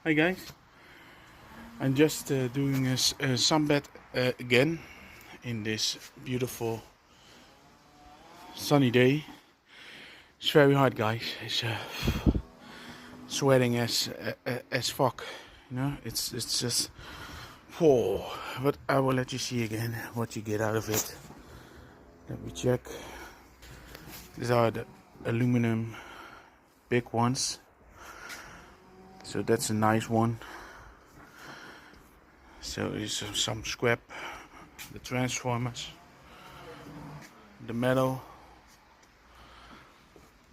Hi guys, I'm just doing a sunbed again in this beautiful sunny day. It's very hot, guys. It's sweating as fuck. You know, it's just whoa. But I will let you see again what you get out of it. Let me check. These are the aluminum big ones. So that's a nice one. So is some scrap, the transformers, the metal,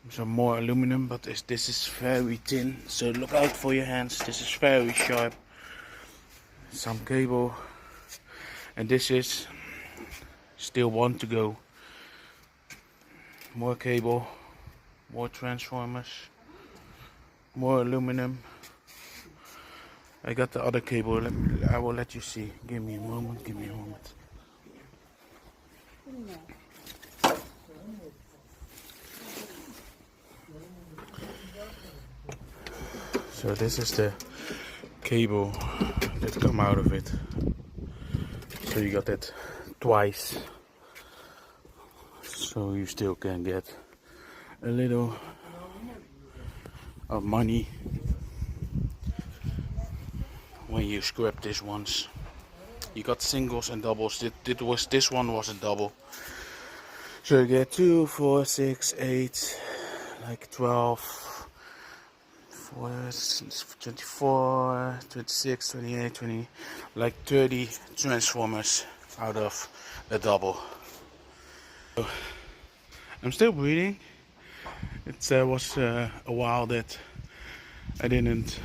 some more aluminum, but this is very thin, so look out for your hands. This is very sharp. Some cable, and this is still one to go. More cable, more transformers, more aluminum. I got the other cable. I will let you see. Give me a moment. Give me a moment. So this is the cable that come out of it. So you got that twice. So you still can get a little of money when you scrap this once. You got singles and doubles. This one was a double. So you get 2, 4, 6, 8, like 12, 4, 24, 26, 28, 20, like 30 transformers out of a double. So I'm still breathing. It was a while that I didn't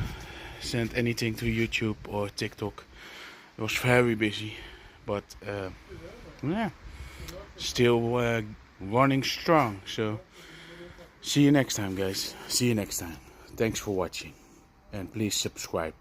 send anything to YouTube or TikTok. It was very busy, but yeah, still running strong. So see you next time, guys. See you next time. Thanks for watching, and please subscribe.